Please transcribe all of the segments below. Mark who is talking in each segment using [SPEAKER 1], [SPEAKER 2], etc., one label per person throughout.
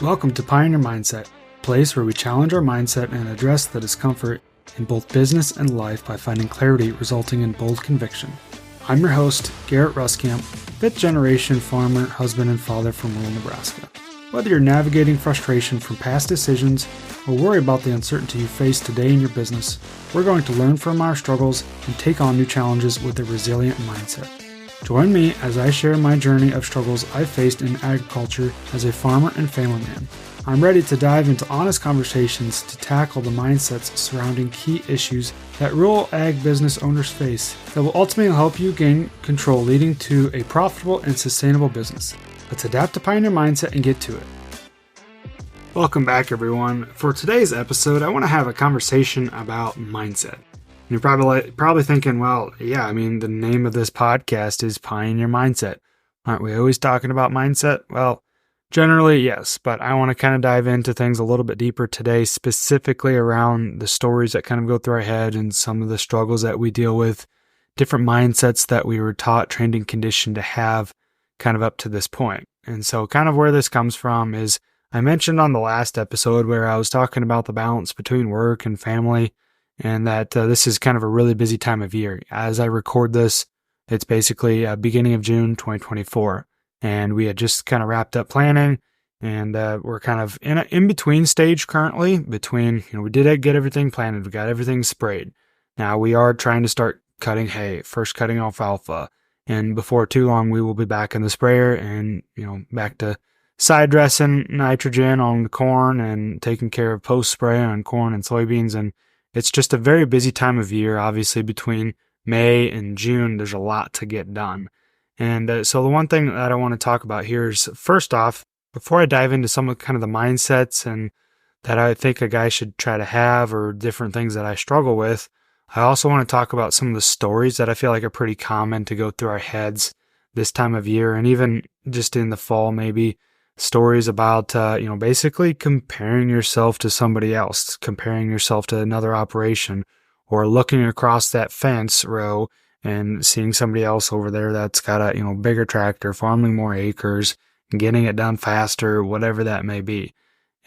[SPEAKER 1] Welcome to Pioneer Mindset, a place where we challenge our mindset and address the discomfort in both business and life by finding clarity resulting in bold conviction. I'm your host, Garrett Ruskamp, fifth generation farmer, husband, and father from rural Nebraska. Whether you're navigating frustration from past decisions or worry about the uncertainty you face today in your business, we're going to learn from our struggles and take on new challenges with a resilient mindset. Join me as I share my journey of struggles I've faced in agriculture as a farmer and family man. I'm ready to dive into honest conversations to tackle the mindsets surrounding key issues that rural ag business owners face that will ultimately help you gain control, leading to a profitable and sustainable business. Let's adapt to Pioneer Mindset and get to it. Welcome back, everyone. For today's episode, I want to have a conversation about mindset. You're probably thinking, well, yeah, the name of this podcast is Pioneer Mindset. Aren't we always talking about mindset? Well, generally, yes, but I want to kind of dive into things a little bit deeper today, specifically around the stories that kind of go through our head and some of the struggles that we deal with, different mindsets that we were taught, trained, and conditioned to have kind of up to this point. And so kind of where this comes from is I mentioned on the last episode where I was talking about the balance between work and family, and that this is kind of a really busy time of year. As I record this, it's basically beginning of June 2024, and we had just kind of wrapped up planning, and we're kind of in an in-between stage currently between, we did get everything planted, we got everything sprayed. Now we are trying to start cutting hay, first cutting alfalfa, and before too long we will be back in the sprayer and, back to side dressing nitrogen on the corn and taking care of post-spray on corn and soybeans. And it's just a very busy time of year. Obviously, between May and June, there's a lot to get done. And so the one thing that I want to talk about here is, first off, before I dive into some of kind of the mindsets and that I think a guy should try to have or different things that I struggle with, I also want to talk about some of the stories that I feel like are pretty common to go through our heads this time of year, and even just in the fall, maybe stories about, basically comparing yourself to somebody else, comparing yourself to another operation, or looking across that fence row and seeing somebody else over there that's got a, bigger tractor, farming more acres, getting it done faster, whatever that may be.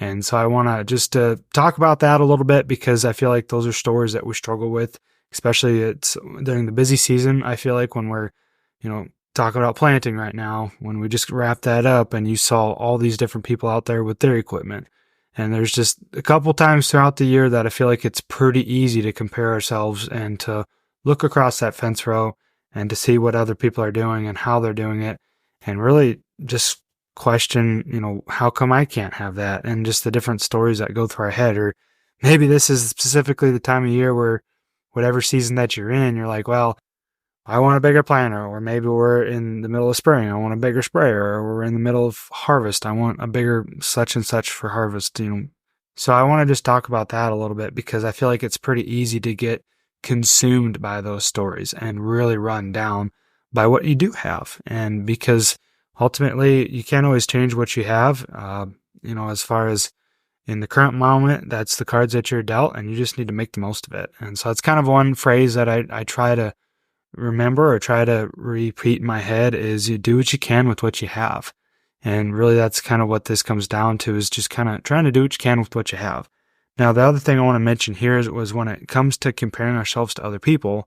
[SPEAKER 1] And so I want to just talk about that a little bit because I feel like those are stories that we struggle with, especially it's during the busy season. I feel like when we're, talking about planting right now, when we just wrapped that up and you saw all these different people out there with their equipment. And there's just a couple times throughout the year that I feel like it's pretty easy to compare ourselves and to look across that fence row and to see what other people are doing and how they're doing it, and really just question, how come I can't have that? And just the different stories that go through our head. Or maybe this is specifically the time of year where whatever season that you're in, you're like, well, I want a bigger planter, or maybe we're in the middle of spring, I want a bigger sprayer, or we're in the middle of harvest, I want a bigger such and such for harvest, So I want to just talk about that a little bit because I feel like it's pretty easy to get consumed by those stories and really run down by what you do have. And because ultimately you can't always change what you have, as far as in the current moment, that's the cards that you're dealt, and you just need to make the most of it. And so it's kind of one phrase that I try to remember or try to repeat in my head is you do what you can with what you have. And really that's kind of what this comes down to, is just kind of trying to do what you can with what you have. Now, the other thing I want to mention here was when it comes to comparing ourselves to other people,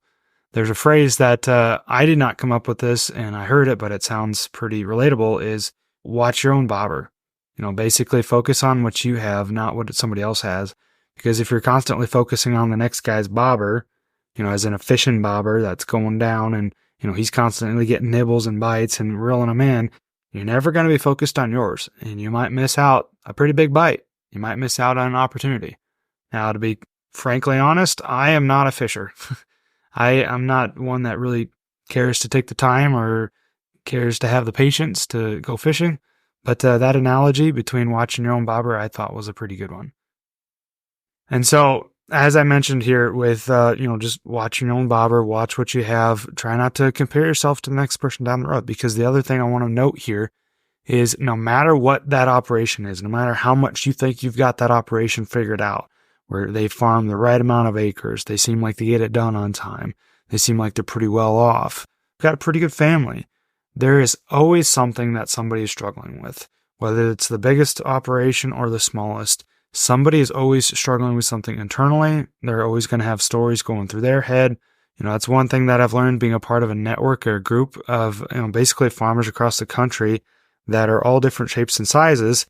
[SPEAKER 1] there's a phrase that I did not come up with this and I heard it, but it sounds pretty relatable, is watch your own bobber. Basically focus on what you have, not what somebody else has. Because if you're constantly focusing on the next guy's bobber, as an efficient bobber that's going down and, he's constantly getting nibbles and bites and reeling them in, you're never going to be focused on yours. And you might miss out a pretty big bite. You might miss out on an opportunity. Now, to be frankly honest, I am not a fisher. I am not one that really cares to take the time or cares to have the patience to go fishing. But that analogy between watching your own bobber, I thought was a pretty good one. And so, as I mentioned here with, just watching your own bobber, watch what you have, try not to compare yourself to the next person down the road. Because the other thing I want to note here is no matter what that operation is, no matter how much you think you've got that operation figured out, where they farm the right amount of acres, they seem like they get it done on time, they seem like they're pretty well off, got a pretty good family, there is always something that somebody is struggling with. Whether it's the biggest operation or the smallest, somebody is always struggling with something internally. They're always going to have stories going through their head. That's one thing that I've learned being a part of a network or a group of, basically farmers across the country that are all different shapes and sizes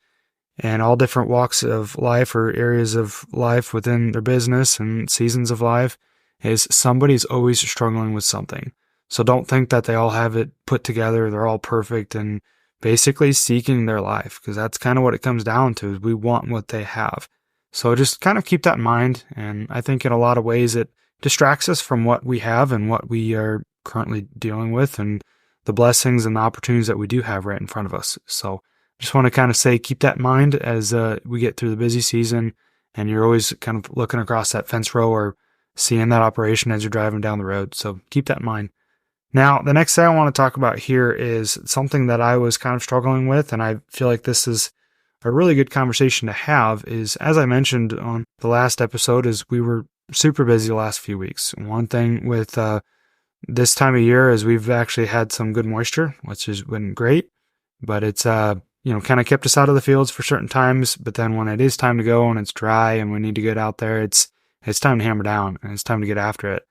[SPEAKER 1] and all different walks of life or areas of life within their business and seasons of life, is somebody's always struggling with something. So don't think that they all have it put together, they're all perfect and basically seeking their life, because that's kind of what it comes down to, is we want what they have. So just kind of keep that in mind. And I think in a lot of ways it distracts us from what we have and what we are currently dealing with and the blessings and the opportunities that we do have right in front of us. So just want to kind of say, keep that in mind as we get through the busy season and you're always kind of looking across that fence row or seeing that operation as you're driving down the road. So keep that in mind. Now, the next thing I want to talk about here is something that I was kind of struggling with, and I feel like this is a really good conversation to have, is, as I mentioned on the last episode, is we were super busy the last few weeks. One thing with this time of year is we've actually had some good moisture, which has been great, but it's kind of kept us out of the fields for certain times. But then when it is time to go and it's dry and we need to get out there, it's time to hammer down and it's time to get after it.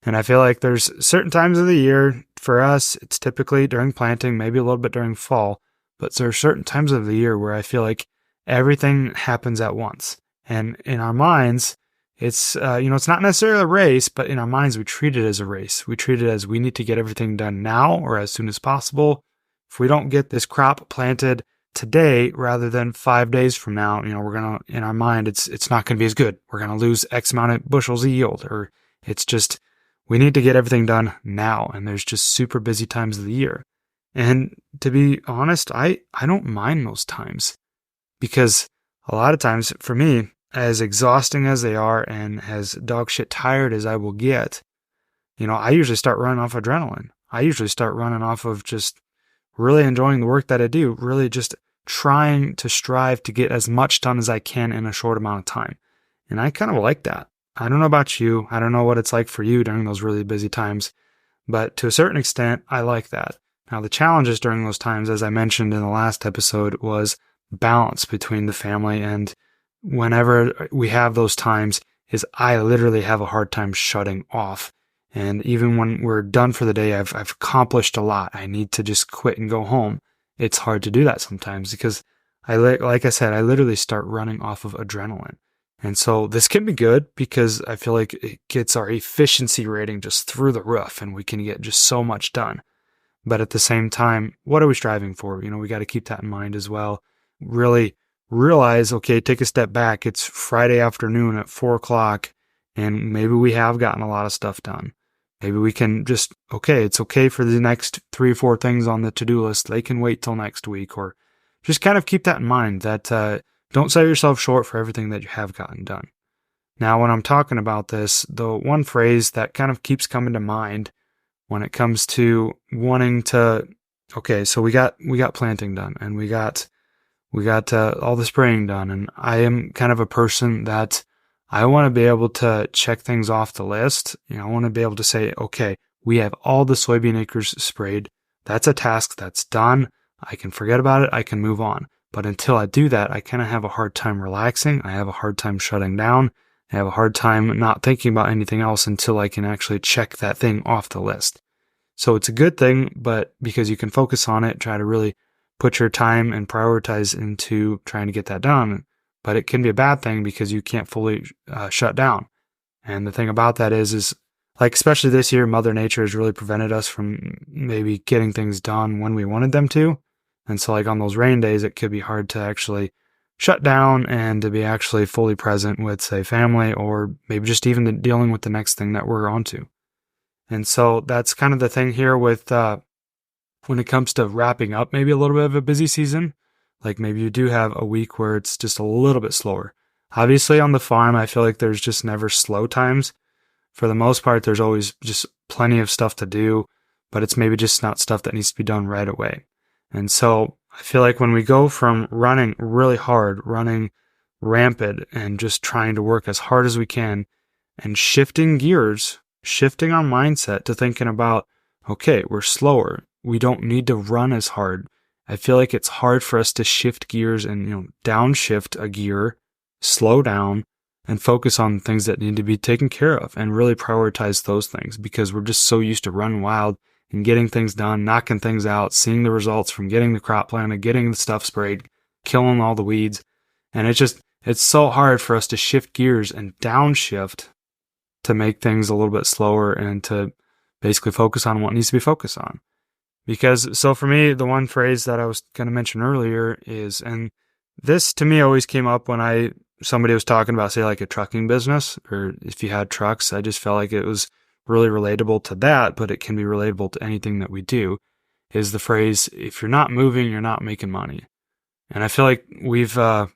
[SPEAKER 1] And I feel like there's certain times of the year for us, it's typically during planting, maybe a little bit during fall, but there are certain times of the year where I feel like everything happens at once. And in our minds, it's not necessarily a race, but in our minds, we treat it as a race. We treat it as we need to get everything done now or as soon as possible. If we don't get this crop planted today rather than 5 days from now, we're going to, in our mind, it's not going to be as good. We're going to lose X amount of bushels of yield, or it's just, we need to get everything done now. And there's just super busy times of the year. And to be honest, I don't mind those times, because a lot of times for me, as exhausting as they are and as dog shit tired as I will get, I usually start running off adrenaline. I usually start running off of just really enjoying the work that I do, really just trying to strive to get as much done as I can in a short amount of time. And I kind of like that. I don't know about you. I don't know what it's like for you during those really busy times, but to a certain extent, I like that. Now, the challenges during those times, as I mentioned in the last episode, was balance between the family. And whenever we have those times, is I literally have a hard time shutting off. And even when we're done for the day, I've accomplished a lot. I need to just quit and go home. It's hard to do that sometimes because like I said, I literally start running off of adrenaline. And so this can be good because I feel like it gets our efficiency rating just through the roof and we can get just so much done. But at the same time, what are we striving for? We got to keep that in mind as well. Really realize, okay, take a step back. It's Friday afternoon at 4:00 and maybe we have gotten a lot of stuff done. Maybe we can just, it's okay for the next 3 or 4 things on the to-do list. They can wait till next week, or just kind of keep that in mind that, don't sell yourself short for everything that you have gotten done. Now, when I'm talking about this, the one phrase that kind of keeps coming to mind when it comes to wanting to, so we got planting done and we got all the spraying done. And I am kind of a person that I want to be able to check things off the list. I want to be able to say, okay, we have all the soybean acres sprayed. That's a task that's done. I can forget about it. I can move on. But until I do that, I kind of have a hard time relaxing. I have a hard time shutting down. I have a hard time not thinking about anything else until I can actually check that thing off the list. So it's a good thing, but because you can focus on it, try to really put your time and prioritize into trying to get that done. But it can be a bad thing because you can't fully shut down. And the thing about that is like, especially this year, Mother Nature has really prevented us from maybe getting things done when we wanted them to. And so like on those rain days, it could be hard to actually shut down and to be actually fully present with, say, family, or maybe just even dealing with the next thing that we're onto. And so that's kind of the thing here with when it comes to wrapping up maybe a little bit of a busy season. Like maybe you do have a week where it's just a little bit slower. Obviously on the farm, I feel like there's just never slow times. For the most part, there's always just plenty of stuff to do, but it's maybe just not stuff that needs to be done right away. And so I feel like when we go from running really hard, running rampant, and just trying to work as hard as we can, and shifting gears, shifting our mindset to thinking about, okay, we're slower. We don't need to run as hard. I feel like it's hard for us to shift gears and, downshift a gear, slow down, and focus on things that need to be taken care of and really prioritize those things because we're just so used to running wild and getting things done, knocking things out, seeing the results from getting the crop planted, getting the stuff sprayed, killing all the weeds. And it's so hard for us to shift gears and downshift to make things a little bit slower and to basically focus on what needs to be focused on. Because, so for me, the one phrase that I was going to mention earlier is, and this to me always came up when somebody was talking about, say, like a trucking business, or if you had trucks, I just felt like it was really relatable to that, but it can be relatable to anything that we do, is the phrase, if you're not moving, you're not making money. And I feel like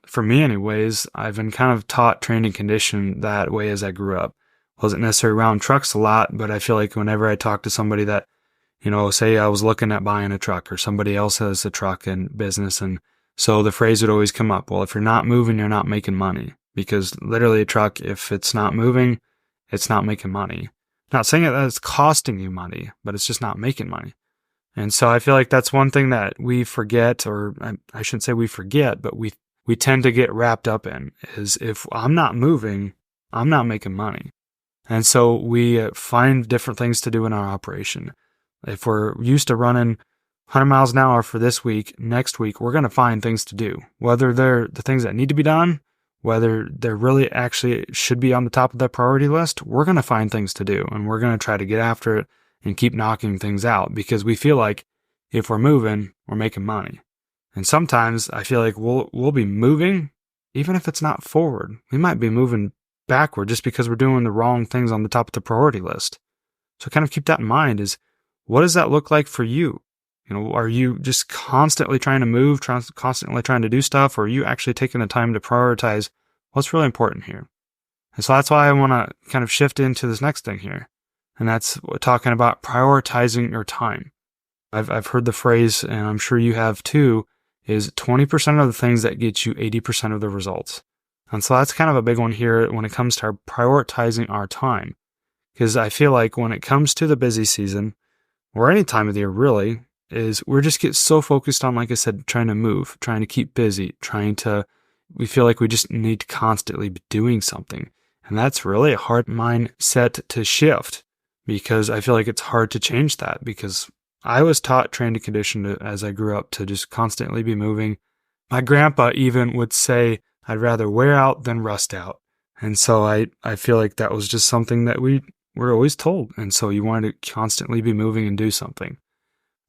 [SPEAKER 1] for me anyways, I've been kind of taught, trained, and conditioned that way as I grew up. Wasn't necessarily around trucks a lot, but I feel like whenever I talk to somebody that, say I was looking at buying a truck or somebody else has a truck and business. And so the phrase would always come up, well, if you're not moving, you're not making money, because literally a truck, if it's not moving, it's not making money. Not saying that it's costing you money, but it's just not making money. And so I feel like that's one thing that we forget, or I shouldn't say we forget, but we tend to get wrapped up in, is if I'm not moving, I'm not making money. And so we find different things to do in our operation. If we're used to running 100 miles an hour for this week, next week, we're going to find things to do. Whether they're the things that need to be done, whether they're really actually should be on the top of that priority list, we're going to find things to do. And we're going to try to get after it and keep knocking things out because we feel like if we're moving, we're making money. And sometimes I feel like we'll be moving, even if it's not forward. We might be moving backward just because we're doing the wrong things on the top of the priority list. So kind of keep that in mind is, what does that look like for you? Are you just constantly trying to move, constantly trying to do stuff, or are you actually taking the time to prioritize what's really important here? And so that's why I want to kind of shift into this next thing here. And that's talking about prioritizing your time. I've heard the phrase, and I'm sure you have too, is 20% of the things that get you 80% of the results. And so that's kind of a big one here when it comes to prioritizing our time. Because I feel like when it comes to the busy season, or any time of the year really, is we're just get so focused on, like I said, trying to move, trying to keep busy, we feel like we just need to constantly be doing something. And that's really a hard mindset to shift, because I feel like it's hard to change that, because I was taught, trained, and conditioned as I grew up to just constantly be moving. My grandpa even would say, I'd rather wear out than rust out. And so I feel like that was just something that we were always told. And so you wanted to constantly be moving and do something.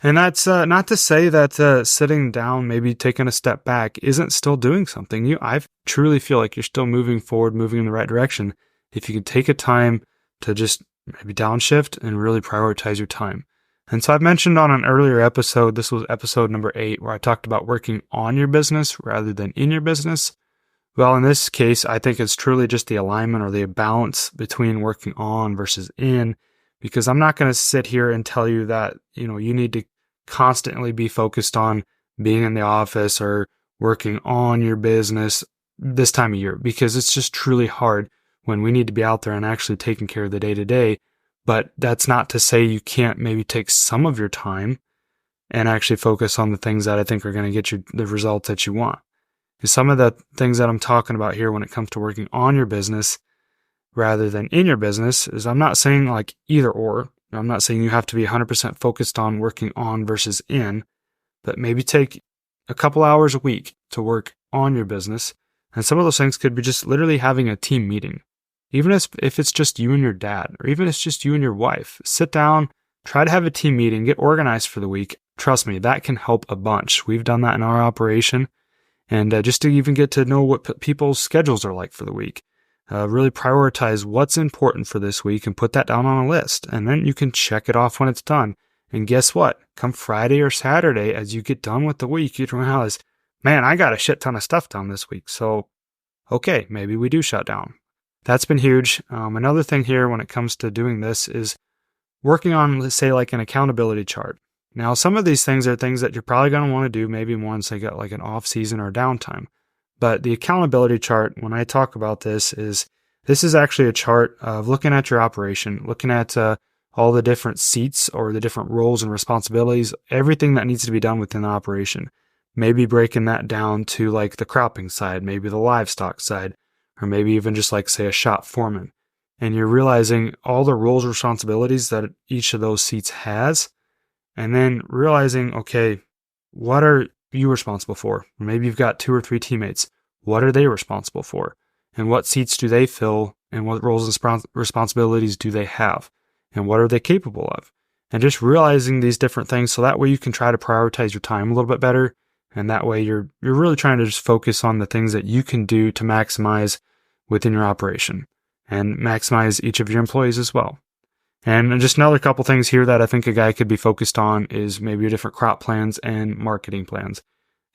[SPEAKER 1] And that's not to say that sitting down, maybe taking a step back, isn't still doing something. I truly feel like you're still moving forward, moving in the right direction, if you can take a time to just maybe downshift and really prioritize your time. And so I've mentioned on an earlier episode, this was episode number 8, where I talked about working on your business rather than in your business. Well, in this case, I think it's truly just the alignment or the balance between working on versus in, because I'm not going to sit here and tell you that, you need to constantly be focused on being in the office or working on your business this time of year, because it's just truly hard when we need to be out there and actually taking care of the day to day. But that's not to say you can't maybe take some of your time and actually focus on the things that I think are going to get you the results that you want. Because some of the things that I'm talking about here when it comes to working on your business rather than in your business is, I'm not saying like either or. I'm not saying you have to be 100% focused on working on versus in, but maybe take a couple hours a week to work on your business. And some of those things could be just literally having a team meeting. Even if it's just you and your dad, or even if it's just you and your wife, sit down, try to have a team meeting, get organized for the week. Trust me, that can help a bunch. We've done that in our operation. And just to even get to know what people's schedules are like for the week. Really prioritize what's important for this week and put that down on a list. And then you can check it off when it's done. And guess what? Come Friday or Saturday, as you get done with the week, you realize, man, I got a shit ton of stuff done this week. So, okay, maybe we do shut down. That's been huge. Another thing here when it comes to doing this is working on, let's say, like an accountability chart. Now, some of these things are things that you're probably going to want to do maybe once they got like an off season or downtime. But the accountability chart, when I talk about this is actually a chart of looking at your operation, looking at all all the different seats or the different roles and responsibilities, everything that needs to be done within the operation. Maybe breaking that down to like the cropping side, maybe the livestock side, or maybe even just like say a shop foreman. And you're realizing all the roles and responsibilities that each of those seats has, and then realizing, okay, what are you responsible for? Maybe you've got 2 or 3 teammates. What are they responsible for? And what seats do they fill? And what roles and responsibilities do they have? And what are they capable of? And just realizing these different things so that way you can try to prioritize your time a little bit better. And that way you're really trying to just focus on the things that you can do to maximize within your operation and maximize each of your employees as well. And just another couple things here that I think a guy could be focused on is maybe your different crop plans and marketing plans.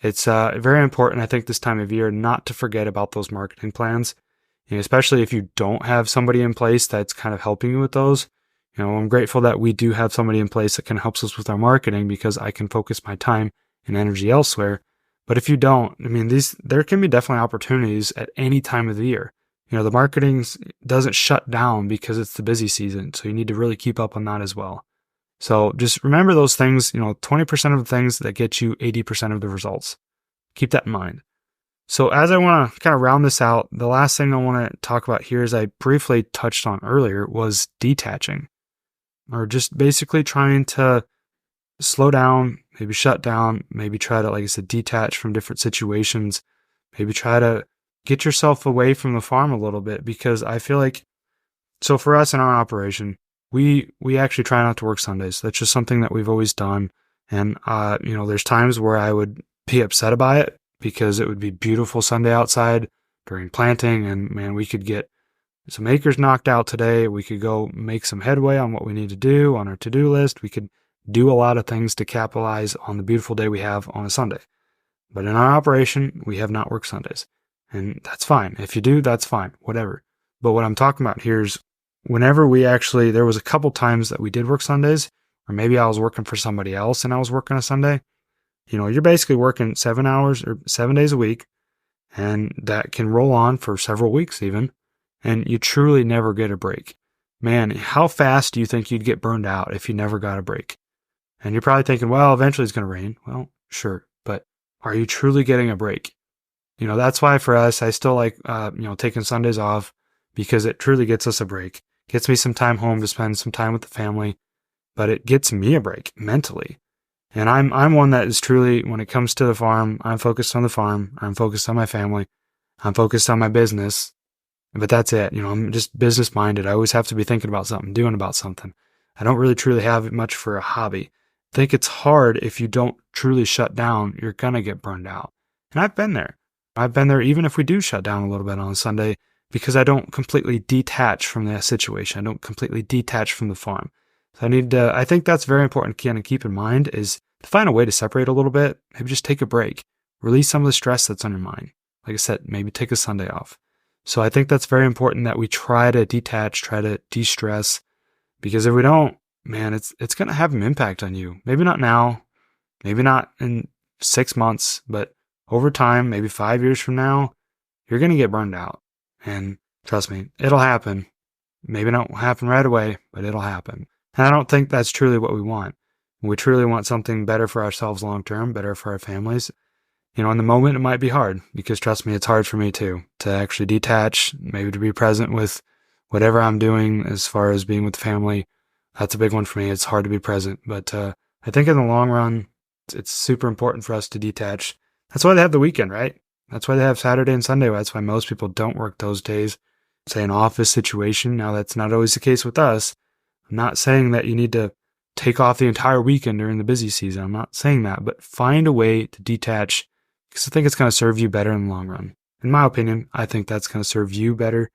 [SPEAKER 1] It's very important, I think, this time of year not to forget about those marketing plans, especially if you don't have somebody in place that's kind of helping you with those. I'm grateful that we do have somebody in place that can help us with our marketing because I can focus my time and energy elsewhere. But if you don't, there can be definitely opportunities at any time of the year. The marketing doesn't shut down because it's the busy season. So you need to really keep up on that as well. So just remember those things, 20% of the things that get you 80% of the results. Keep that in mind. So as I want to kind of round this out, the last thing I want to talk about here, as I briefly touched on earlier, was detaching, or just basically trying to slow down, maybe shut down, maybe try to, like I said, detach from different situations, maybe try to get yourself away from the farm a little bit, because I feel like, so for us in our operation, we actually try not to work Sundays. That's just something that we've always done. And, there's times where I would be upset about it because it would be beautiful Sunday outside during planting. And man, we could get some acres knocked out today. We could go make some headway on what we need to do on our to-do list. We could do a lot of things to capitalize on the beautiful day we have on a Sunday. But in our operation, we have not worked Sundays. And that's fine. If you do, that's fine, whatever. But what I'm talking about here is whenever there was a couple times that we did work Sundays, or maybe I was working for somebody else and I was working a Sunday, you're basically working 7 hours or 7 days a week, and that can roll on for several weeks even, and you truly never get a break. Man, how fast do you think you'd get burned out if you never got a break? And you're probably thinking, well, eventually it's going to rain. Well, sure, but are you truly getting a break? That's why for us, I still like, taking Sundays off, because it truly gets us a break. Gets me some time home to spend some time with the family, but it gets me a break mentally. And I'm one that is truly, when it comes to the farm, I'm focused on the farm. I'm focused on my family. I'm focused on my business. But that's it. I'm just business minded. I always have to be thinking about something, doing about something. I don't really truly have much for a hobby. I think it's hard if you don't truly shut down, you're going to get burned out. And I've been there. Even if we do shut down a little bit on a Sunday, because I don't completely detach from that situation. I don't completely detach from the farm. So I think that's very important to kind of keep in mind, is to find a way to separate a little bit. Maybe just take a break, release some of the stress that's on your mind. Like I said, maybe take a Sunday off. So I think that's very important that we try to detach, try to de-stress, because if we don't, man, it's going to have an impact on you. Maybe not now, maybe not in 6 months, but over time, maybe 5 years from now, you're going to get burned out. And trust me, it'll happen. Maybe not happen right away, but it'll happen. And I don't think that's truly what we want. We truly want something better for ourselves long term, better for our families. In the moment, it might be hard, because trust me, it's hard for me too, to actually detach, maybe to be present with whatever I'm doing as far as being with the family. That's a big one for me. It's hard to be present. But I think in the long run, it's super important for us to detach. That's why they have the weekend, right? That's why they have Saturday and Sunday. That's why most people don't work those days. Say an office situation. Now, that's not always the case with us. I'm not saying that you need to take off the entire weekend during the busy season. I'm not saying that, but find a way to detach, because I think it's going to serve you better in the long run. In my opinion, I think that's going to serve you better.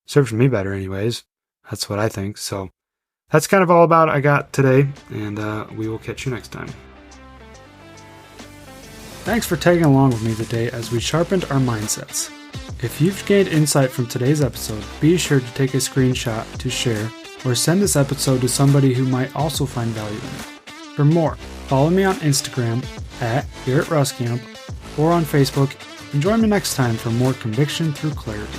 [SPEAKER 1] Serves me better anyways. That's what I think. So that's kind of all about I got today, and we will catch you next time. Thanks for tagging along with me today as we sharpened our mindsets. If you've gained insight from today's episode, be sure to take a screenshot to share, or send this episode to somebody who might also find value in it. For more, follow me on Instagram at Garrett Ruskamp, or on Facebook, and join me next time for more Conviction Through Clarity.